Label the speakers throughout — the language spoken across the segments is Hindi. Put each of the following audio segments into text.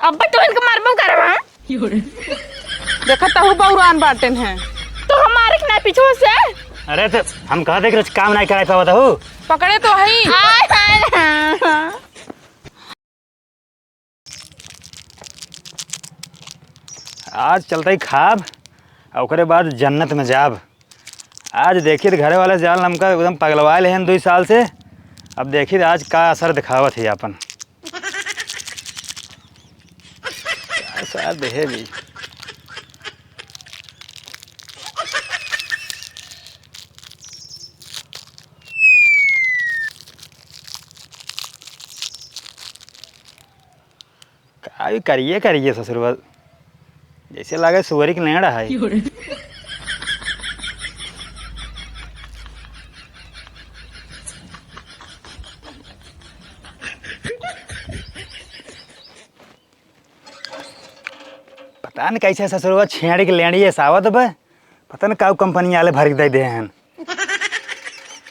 Speaker 1: अब तो इनका मारबो करवा
Speaker 2: देखा तहु बहुरान बाटन है
Speaker 1: तो हमारे के ना पीछे से।
Speaker 3: अरे तो हम कहा थे कि काम नहीं कराए पावा था
Speaker 2: पकड़े तो वही।
Speaker 3: आज चलता ही खाब और ओकरे बाद जन्नत में जाब। आज देखिए तो घरे वाले जाल हमका एकदम पगलवाए हैं 2 साल से। अब देखिए आज का असर दिखावत है अपन असर देहे भी। का करिए करिए ससुर जैसे लगे सुअरी की लेड़ा है। पता नहीं कैसे ससुरवा छेड़ के लेड़ी है सावत बे। पता नहीं का कंपनी वाले भर दे दे हैं।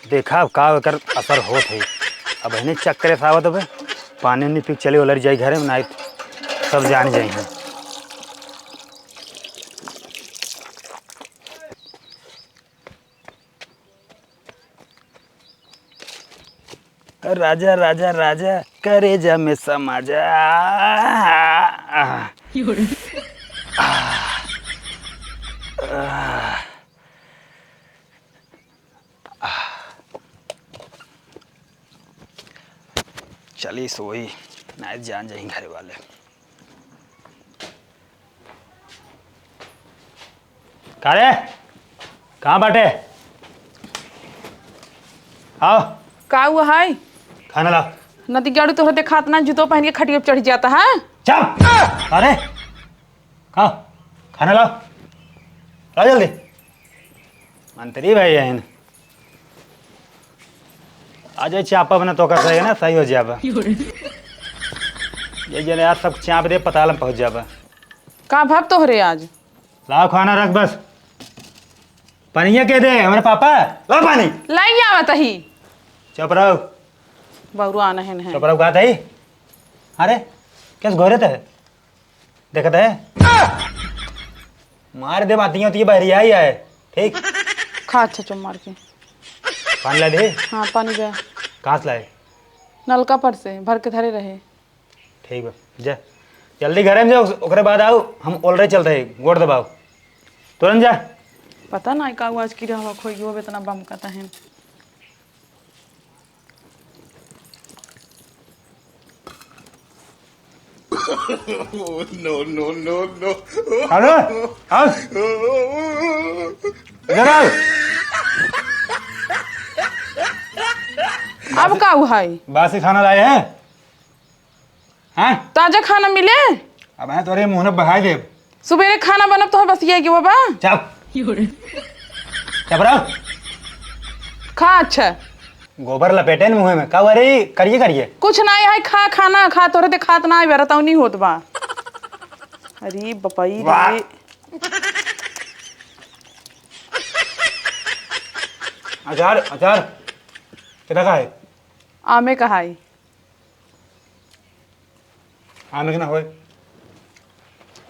Speaker 3: देखा का कर असर होत है। अब है चक्कर सावत बे पानी नहीं पी चले उलर जाए घरे में ना सब जान जाए हैं। राजा राजा राजा करे जा में समाजा। चली सोई ना जान जाए घरे वाले। कारे कहाँ बाटे आओ
Speaker 2: का हुआ है
Speaker 3: खाना लाओ।
Speaker 2: नदी गाड़ू तो देखात ना जूतो पहन के खटिया पे चढ़ जाता है।
Speaker 3: चल अरे खाओ खाना लाओ लाओ जल्दी मंत्री भाई है आ जाए चापा बना तो सही है ना सही हो जाबा। ये जने यार सब चाप दे पताल में पहुंच जाबा।
Speaker 2: का भाव तो रे आज
Speaker 3: लाओ खाना रख बस पानी के दे हमारे पापा लाओ पानी
Speaker 2: लाई आवत ही।
Speaker 3: चुप रहो
Speaker 2: बहुरान है
Speaker 3: चुप रहो कहा अरे कैसे घोरे थे देखते है मार दे बाती होती है बहरिया ही आए ठीक।
Speaker 2: खा अच्छा चुम मार के
Speaker 3: पानी ला दे।
Speaker 2: हाँ पानी दे
Speaker 3: कहाँ से लाए
Speaker 2: नलका पर से भर के धरे रहे।
Speaker 3: ठीक है जा जल्दी घरे में जाओ ओकरे बाद आओ हम ऑलरेडी चलते हैं गोड़ दबाओ तुरंत जा।
Speaker 2: पता ना का आज की रहा खोई वो इतना बम कहता है।
Speaker 4: No.
Speaker 3: हेलो आओ इधर आओ।
Speaker 2: अब का हुआ है
Speaker 3: बासी खाना लाए हैं हैं
Speaker 2: ताजा खाना मिले।
Speaker 3: अब मैं तोरे मुंह में बहा दे।
Speaker 2: सुबह खाना बनब तो बस ये कि बाबा
Speaker 3: चुप चुप रहो।
Speaker 2: खा अच्छा
Speaker 3: गोबर लपेटे न मुंह में का अरे करिए करिए
Speaker 2: कुछ ना है खा खाना खा तोरे देखात ना बेरताऊ नहीं होत बा। अरे बपाई रे
Speaker 3: अचार अचार कितना का है
Speaker 2: आमे का है
Speaker 3: आम के ना होए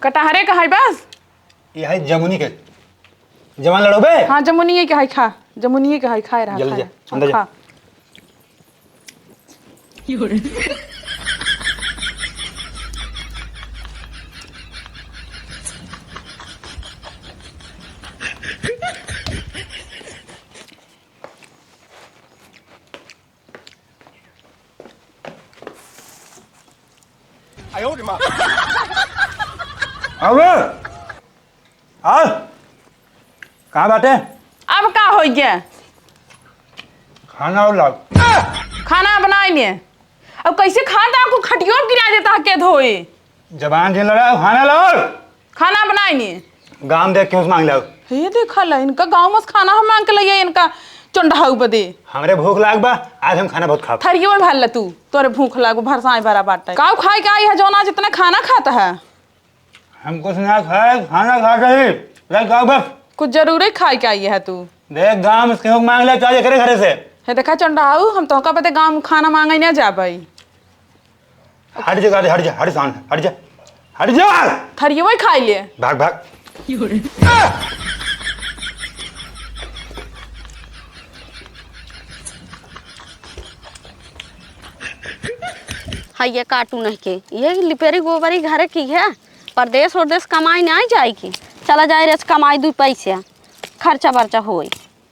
Speaker 2: कटहरे का है बस।
Speaker 3: ये है जमुनी के जवान लड़ो बे।
Speaker 2: हाँ जमुनिये का है खा जमुनिये का है खाए रहा
Speaker 3: जल्दी
Speaker 2: खाए।
Speaker 3: जा, अंदर जा।
Speaker 2: खा
Speaker 3: अब आओ कहाँ बाटे
Speaker 2: अब का हो गया
Speaker 3: खाना और लाओ।
Speaker 2: खाना बनाए लिए अब कैसे खाता आपको खटियों में गिरा देता के धोए।
Speaker 3: जबान से लड़ाओ खाना लाओ।
Speaker 2: खाना बनाए लिए
Speaker 3: गाम देख के उस मांग लाओ।
Speaker 2: ये देखा ला इनका गाँव में खाना हम मांग के लिए इनका चंडाऊ बदे
Speaker 3: हमरे भूख लाग बा आज हम खाना बहुत खा।
Speaker 2: थरियो में भर ले तू तोरे भूख लागो भरसाई भरा बाटा काऊ खाए के आई है जौना जितना खाना खाता है।
Speaker 3: हम कुछ ना खाए खाना खा के ही खाओ बस।
Speaker 2: कुछ जरूरी खाए के आई है तू
Speaker 3: देख गाम इसके मांग ले चाहे करे घरे से।
Speaker 2: है देखा चंडाऊ हम तो का गाँव खाना मांगे ना जा भाई।
Speaker 3: हट जा हट जा हट जा हट जा।
Speaker 2: थरियो ही खाई ले।
Speaker 3: भाग भाग।
Speaker 4: हाँ ये कार्टून है के ये लिपेरी गोबरी घर की है। परदेश वरदेश कमाई नहीं जाएगी। चला जाए रेस कमाई 2 पैसे खर्चा बर्चा होई।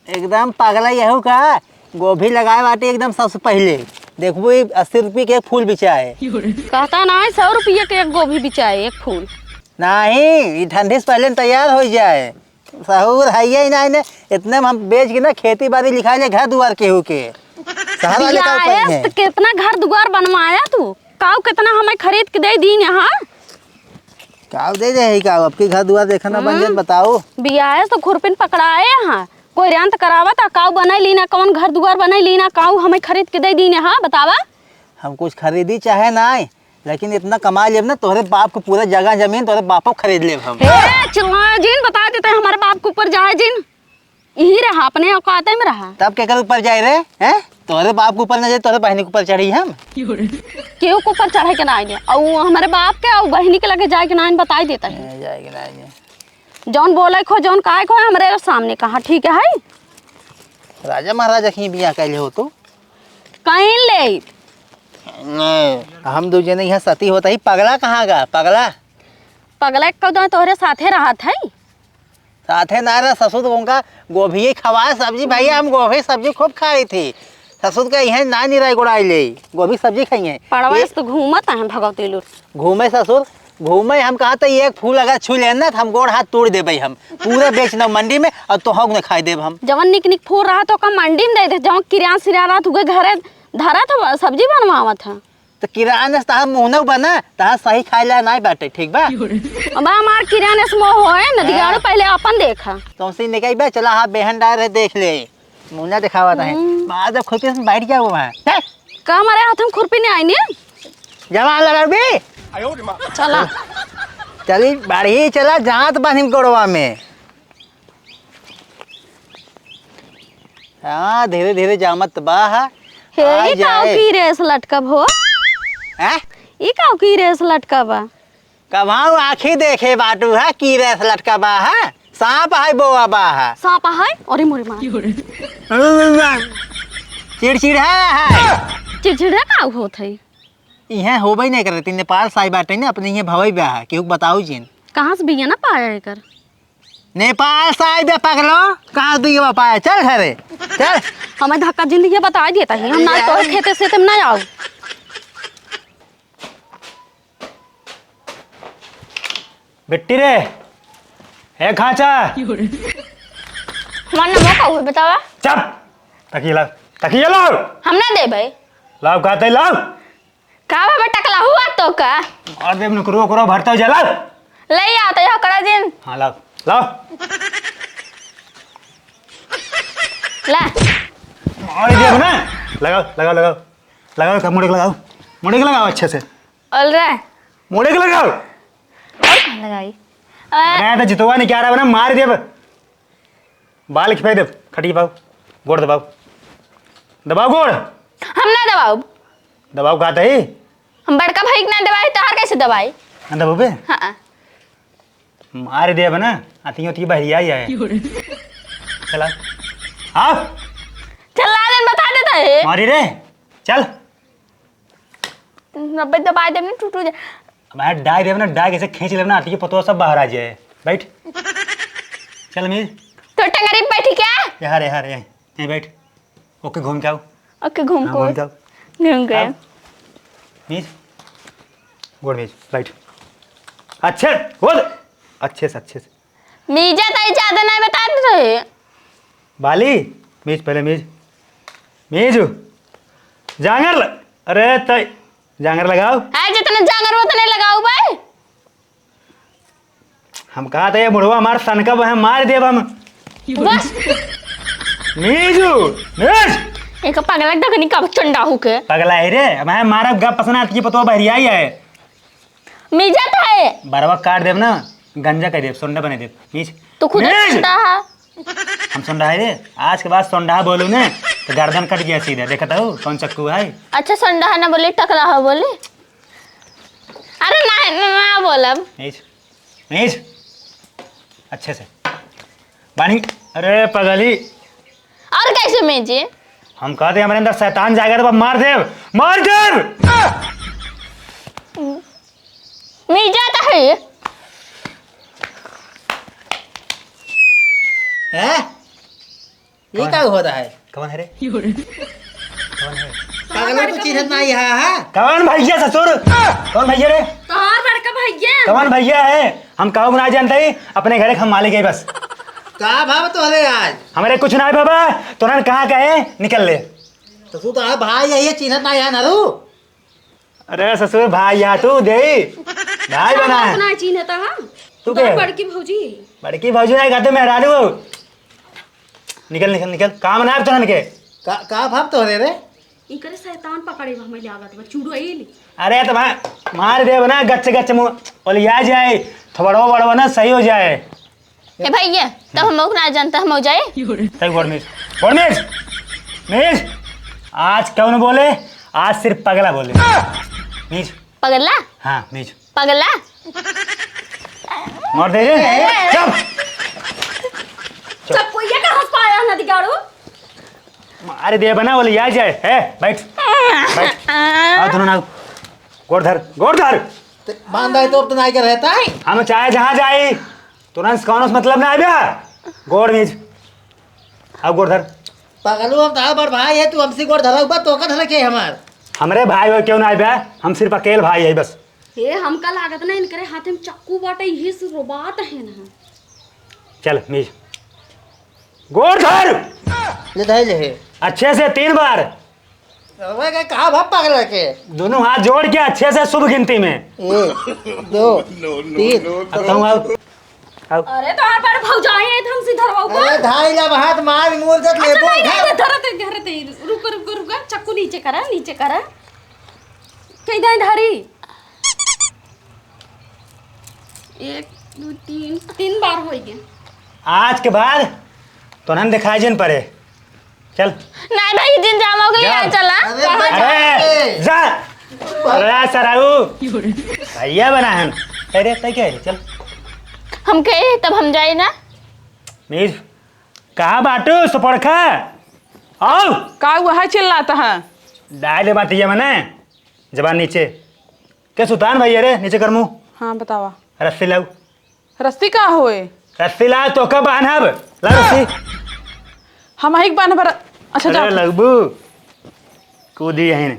Speaker 5: एकदम पागला यहू का गोभी लगाए बाटे एकदम सबसे पहले देखबो 80 रुपये के एक फूल बिचा है।
Speaker 4: कहता ना 100 रुपये के एक गोभी बिचाए एक फूल।
Speaker 5: नहीं ठंडी से पहले तैयार हो जाए सहूर है ही नहीं ने इतने में हम बेच के ना खेती बाड़ी लिखा ले घर दुआर केहू के सहारा लेकर
Speaker 4: बियाह
Speaker 5: है।
Speaker 4: तो कितना घर दुआर बनवाया तू काऊ कितना हमें खरीद के दे दी यहाँ।
Speaker 5: काव दे दे काव अब की घर दुआर देखना बन जाए बताओ।
Speaker 4: बियाह तो खुरपिन पकड़ाए यहाँ कोई रंत करावा था काऊ बनाई लीना कौन घर दुआर बनाई लीना काऊ हमें खरीद के दे दी हाँ बतावा।
Speaker 5: हम कुछ खरीदी चाहे नहीं लेकिन इतना कमा लेब ना तोहरे बाप को पूरा जगह जमीन तोहरे बाप को खरीद लेब हम।
Speaker 4: चिल्ला जिन बता देते हैं हमारे बाप के ऊपर जाए जिन यही रहा अपने औकात में रहा।
Speaker 5: तब के ऊपर जाए रे हैं तोहरे बाप के ऊपर न जाए तोहरे बहनी के ऊपर चढ़ी हम
Speaker 4: केहू के ऊपर चढ़े के ना और हमारे बाप के और बहनी के लगे जाए के ना बताई देता है।
Speaker 5: जाएगी ना
Speaker 4: जौन बोले खो जौन काय खो हमारे सामने कहा ठीक है
Speaker 5: राजा महाराजा की बियाह कैले हो तो
Speaker 4: कहीं ले
Speaker 5: हम दो जने यहाँ सती होता ही पगला कहाँ गा पगला
Speaker 4: पगला कदो तोहरे साथे रहा था
Speaker 5: साथे ना रहा ससुर उनका गोभी खवाए सब्जी भैया हम गोभी सब्जी खूब खाई थी ससुर का यहाँ ना नहीं रही गुड़ाई ले गोभी सब्जी खाई है
Speaker 4: पड़वा तो घूमत है भगवती लूट
Speaker 5: घूमे ससुर घूमे हम कहा था एक फूल अगर छू लेना तो हम गोड़ हाथ तोड़ देबे हम पूरा बेचना मंडी में और तो हक न खाई देब हम।
Speaker 4: जवन निक निक फूल रहा तो कम मंडी में दे दे जवन किरान सिरा रहा तुगे घरे धरा था सब्जी बनवावा था
Speaker 5: तो किराना से तहां मुंह न बना तहां सही खाई ला नहीं बाटे ठीक बा।
Speaker 4: अब हमार किराने से मोह होए न दिगाड़ो पहले अपन देखा
Speaker 5: तुमसे निकल बा चला हां बेहन डाल रहे देख ले मुन्ना दिखावा था बाद जब खुद से बैठ जाओ वहां
Speaker 4: का हमारे हाथ में खुरपी नहीं आई ने
Speaker 5: जमा लगा बे
Speaker 4: चला
Speaker 5: चली बाढ़ी चला जात बांधिम गोड़वा में। हाँ धीरे धीरे जामत बाहा
Speaker 4: हे काऊ की रेस लटकब हो
Speaker 5: हैं
Speaker 4: ई काऊ की रेस लटकब
Speaker 5: कभाऊ आँखी देखे बाटू है की रेस लटका बा है सांप है बोआ बा है
Speaker 4: सांप है अरे मोरे मां
Speaker 5: चिड़चिड़ है
Speaker 4: चिड़चिड़ा काऊ होत है
Speaker 5: यहाँ होबे नहीं करे तीन नेपाल साई बाटे ने अपने यहाँ भवई बा है केहू बताऊ जिन
Speaker 4: कहाँ से बिया ना पाया कर
Speaker 5: नेपाल साई बे पगलो कहाँ दिए पाया चल घरे चल
Speaker 4: हमें धक्का जिंदगी बता देता है हम ना तो खेते से तुम ना आओ
Speaker 3: बिट्टी रे है खाचा
Speaker 1: हमारा नाम का हुआ बतावा
Speaker 3: चप तकिया लाओ
Speaker 1: हम ना दे भाई
Speaker 3: लाओ कहते लाओ
Speaker 1: का बाबा टकला हुआ तो का
Speaker 3: और देव नुकरो करो भरता हो जा लाओ
Speaker 1: ले आता है करा दिन
Speaker 3: हाँ लाओ लाओ
Speaker 1: ला
Speaker 3: और देव ना लगाओ लगाओ लगाओ लगाओ मुड़े के लगाओ अच्छे से
Speaker 1: ऑल रहा
Speaker 3: मुड़े के लगाओ
Speaker 1: और कहाँ लगाई
Speaker 3: मैं तो जितवा नहीं क्या रहा ना मार दे बाल खिपाई दे खटी पाओ गोड़ दबाओ दबाओ गोड़
Speaker 1: हम ना दबाओ
Speaker 3: दबाओ कहते ही
Speaker 1: हम बड़का भाई के ना दबाई तो हर कैसे दबाई
Speaker 3: दबाओ बे
Speaker 1: हाँ
Speaker 3: मार दे ना आती होती बहरिया ही है चला आओ
Speaker 1: चल दिन बता देता है
Speaker 3: मारी रे चल
Speaker 1: 90 दबा दे नहीं टूट जाए
Speaker 3: मैं डाय देव ना डाय कैसे खींच लेना आती है पतो सब बाहर आ जाए बैठ चल मीज
Speaker 1: तो टंगरी पे बैठी क्या
Speaker 3: यार यहीं बैठ ओके घूम के आओ
Speaker 1: ओके घूम
Speaker 3: हाँ,
Speaker 1: को
Speaker 3: घूम के आओ
Speaker 1: घूम गए
Speaker 3: मीज गोड़ मीज बैठ अच्छे बोल अच्छे से
Speaker 1: मीजा तो ज्यादा नहीं बता रहे
Speaker 3: बाली मीज पहले मीज जांगर अरे तय जांगर लगाओ
Speaker 1: जितने जांगर उतने लगाओ भाई
Speaker 3: हम कहा था ये बुढ़वा हमार सनकब है मार देव हम
Speaker 1: बस
Speaker 3: मीजू मीज
Speaker 1: एक पगला ढकनी का चंडा होके
Speaker 3: पगला है रे मैं मारा गप पसंद आती है पतो बहरिया ही है
Speaker 1: मीजा था है
Speaker 3: बरवा काट देव ना गंजा कर देव सोंडा बने देव मीज
Speaker 1: तो खुद
Speaker 3: मीज।
Speaker 1: चंडा है
Speaker 3: हम सोंडा है रे आज के बाद सोंडा बोलू ने तो गर्दन कट गया सीधे देखता हूँ कौन चक्कू है
Speaker 1: अच्छा संडा है ना बोले टकला है बोले अरे ना ना बोल खोलब
Speaker 3: मीज मीज अच्छे से बानी। अरे पगली,
Speaker 1: और कैसे मेजे?
Speaker 3: हम कहते हमारे अंदर शैतान जाएगा तो मार देव मार देव।
Speaker 1: मिल जाता है।
Speaker 5: हैं? ये क्या हो रहा है?
Speaker 3: कौन है रे?
Speaker 5: पागलों को चिन्हत नहीं है हाँ?
Speaker 3: कौन भैया ससुर? कौन भैया रे?
Speaker 4: तोहार बड़का भैया।
Speaker 3: कौन भैया है? हम काऊ ना जानते ही अपने घरे हम मालिक है बस।
Speaker 5: का भाव तो हले आज?
Speaker 3: हमारे कुछ ना है बाबा, तुरंत कहाँ कहे निकल ले।
Speaker 5: तो तू तो भाई यही चिन्हत नहीं है नरू?
Speaker 3: अरे ससुर भाई या तू दे भाई बना है।
Speaker 4: अपना चिन्ह था हां।
Speaker 3: तू क्या?
Speaker 4: बड़की भौजी।
Speaker 3: बड़की भौजी नहीं कहते मैं राडू। निकल निकल निकल, काम ना है तुरंत के।
Speaker 5: का भाव तो हले रे?
Speaker 4: इनकरे शैतान पकड़े हम लागत बा चुड़ैल।
Speaker 3: अरे तो मार देव ना गच्चे गच्चे मुँह ओलिया जाए, थोड़ा बड़वा ना सही हो जाए।
Speaker 1: ए भैया तब हम लोग ना जानता हम हो जाए।
Speaker 3: सही गोड़मेज मीज आज कौन बोले? आज सिर्फ पगला बोले। मीज
Speaker 1: पगला
Speaker 3: हाँ मीज
Speaker 1: पगला।
Speaker 3: मार दे रे। चुप
Speaker 4: चप्पैया का हंस पाया ना दिगाड़ो।
Speaker 3: अरे दे बना बोले याद जाए है। बैठ बैठ आओ दोनों ना, गोड़ धर गोड़ धर।
Speaker 5: बांधा है तो अब तो नहीं कर रहता है।
Speaker 3: हम चाहे जहाँ जाए तुरंत कौन मतलब ना आया। गोड़ मीज आओ गोड़ धर।
Speaker 5: पागलों हम तार बड़ भाई है, तू हमसे गोड़ धरा ऊपर तो का धरा के हमार?
Speaker 3: हमरे भाई हो क्यों ना आया? हम सिर्फ अकेले भाई है बस।
Speaker 4: हे हमका लागत ना इनकरे हाथ में चक्कू बाटे यही से रोबात है ना।
Speaker 3: चल मीज गोड़ धर
Speaker 5: ले धर ले
Speaker 3: अच्छे से 3 बार।
Speaker 5: अबे का कहा भाव पागल के?
Speaker 3: दोनों हाथ जोड़ के अच्छे से शुभ गिनती में
Speaker 5: 1 2 3।
Speaker 3: अब तुम आओ आओ।
Speaker 4: अरे तो हर बार भौजाई है हम से धरवा ऊपर।
Speaker 5: अरे धाई ला हाथ मार मोर तक ले
Speaker 4: अच्छा
Speaker 5: बोल
Speaker 4: नहीं
Speaker 5: घर।
Speaker 4: नहीं धरते रुक रुक रुक चक्कू नीचे करा कई दाई धरी 1 2 3 बार हो गए।
Speaker 3: आज के बाद तो हम दिखाई जिन पड़े। चल
Speaker 1: नहीं भाई दिन जाम हो गई
Speaker 3: जा।
Speaker 1: यहाँ चला।
Speaker 5: अरे
Speaker 1: कहाँ
Speaker 5: बचा
Speaker 3: अरे
Speaker 5: के।
Speaker 3: जा। अरे सराऊ भैया बना है। अरे तय क्या है? चल
Speaker 1: हम कहे तब हम जाए ना।
Speaker 3: मीज कहा बाटू सुपड़खा आओ।
Speaker 2: का वह चिल्लाता है?
Speaker 3: डाले बात ये मने जबान नीचे के सुल्तान भैया रे नीचे कर मुँह।
Speaker 2: हाँ बतावा।
Speaker 3: रस्सी लाओ।
Speaker 2: रस्सी का होए?
Speaker 3: रस्सी ला तो कब बांधब ला रस्सी।
Speaker 2: हम ही बांध पर। अच्छा
Speaker 3: अरे
Speaker 2: जाओ।
Speaker 3: लगबू कूदी यहीं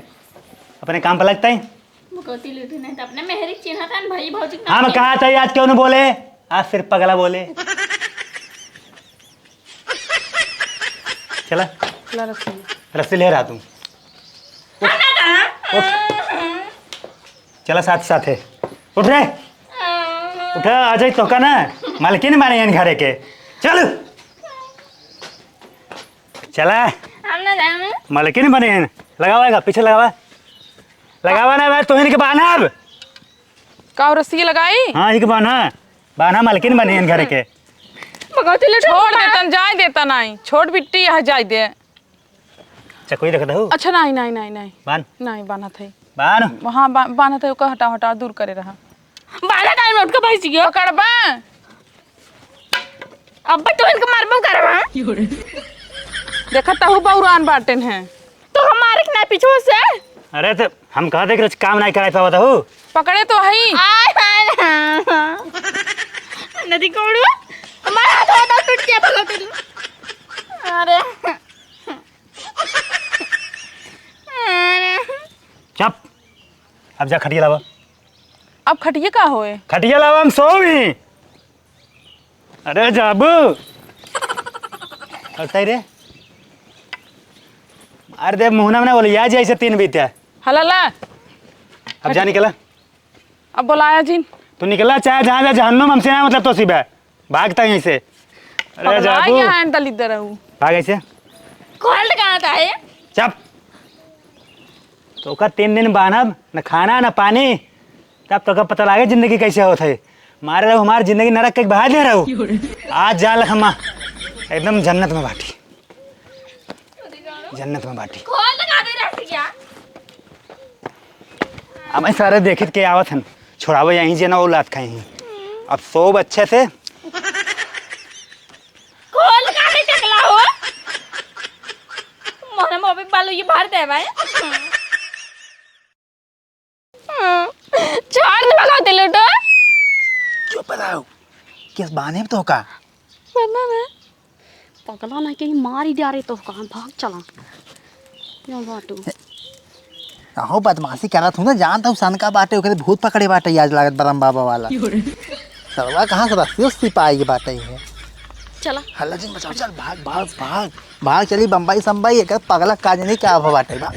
Speaker 3: अपने काम पर लगता है।
Speaker 1: मुकती लूटी नहीं तो अपने मेहरी चिन्ह था भाई भौजी।
Speaker 3: हम कहा था आज क्यों नहीं बोले? आज सिर्फ पगला बोले। चला
Speaker 2: ला रस्सी।
Speaker 3: रस्सी ले रहा तू। चला साथ साथ है। उठ रे उठा आ जाए तो का ना मालकिन माने यहाँ घरे के। चल चला
Speaker 1: हम ना जाए।
Speaker 3: मालकिन बने हैं। लगावाएगा पीछे लगावा ना मैं तो इनके बाना अब।
Speaker 2: का रस्सी लगाई?
Speaker 3: हाँ इनके बाना मालकिन बने हैं घरे के।
Speaker 1: मुकती लूटी
Speaker 2: छोड़ देता जाए देता नहीं। छोड़ बिट्टी यहाँ जाए दे।
Speaker 3: चकोई रख दो।
Speaker 2: अच्छा नहीं नहीं नहीं नहीं
Speaker 3: बान
Speaker 2: नहीं बाना था।
Speaker 3: बान
Speaker 2: वहाँ बाना था का हटा हटा दूर करे रहा।
Speaker 1: बाला टाइम उठ के भैंस गयो।
Speaker 2: पकड़बा
Speaker 1: अब तो इनको मारबो करवा।
Speaker 2: देखा तहु बहुरान बाटन है।
Speaker 1: तो हमारे ना पीछे से।
Speaker 3: अरे तो हम कहते कि काम नहीं कराई पावा था।
Speaker 2: पकड़े तो है।
Speaker 1: आय नदी कोड़ू हमारा हाथ होता टूट गया भगवती। अरे
Speaker 3: चुप अब जा खटिया लावा।
Speaker 2: अब खटिए का होए?
Speaker 3: खटिया लावा हम सो भी। अरे जाबू और रे अरे देव मुहना में ना बोले या जैसे 3 बीते।
Speaker 2: हला
Speaker 3: अब जा निकला।
Speaker 2: अब बुलाया जी।
Speaker 3: तू निकला चाहे जहाँ जा जहन्नुम हमसे ना मतलब तो सिबा भागता यहीं से। अरे जाबू
Speaker 2: दलित रहू
Speaker 3: भाग ऐसे।
Speaker 1: खोल कहाँ था है?
Speaker 3: चुप तो का 3 दिन बानब न खाना न पानी तब तो का पता लगे जिंदगी कैसे होता है। मारे रहो हमारी जिंदगी नरक के बाहर नहीं रहो। आज जा लख हम एकदम जन्नत में बाटी। जन्नत में बाटी।
Speaker 1: खोल कहाँ दे रहा क्या?
Speaker 3: अब सारे देखित के आवत हन छुड़ावे यहीं से ना वो लात खाई अब सोब अच्छे से।
Speaker 1: खोल काहे चकला हो मोने मोबी बालू ये भर दे भाई
Speaker 4: छोड़ दे भगाओ दिलो तो
Speaker 5: चुप रहो किस बहाने में तो का
Speaker 4: मैं पगला ना कहीं मार ही जा रहे तो कहाँ भाग चला यो बाटू
Speaker 5: अहो बदमाशी करत हूँ ना जानता हूँ सन का बाटे ओकरे भूत पकड़े बाटे आज लागत बरम बाबा वाला सरवा कहाँ से रस्सी उस्सी पाई के बाटे है
Speaker 4: चला
Speaker 5: हल्ला जिन बचाओ चल भाग भाग भाग भाग चली बम्बई संबई एक पगला काज नहीं क्या बाटे भाग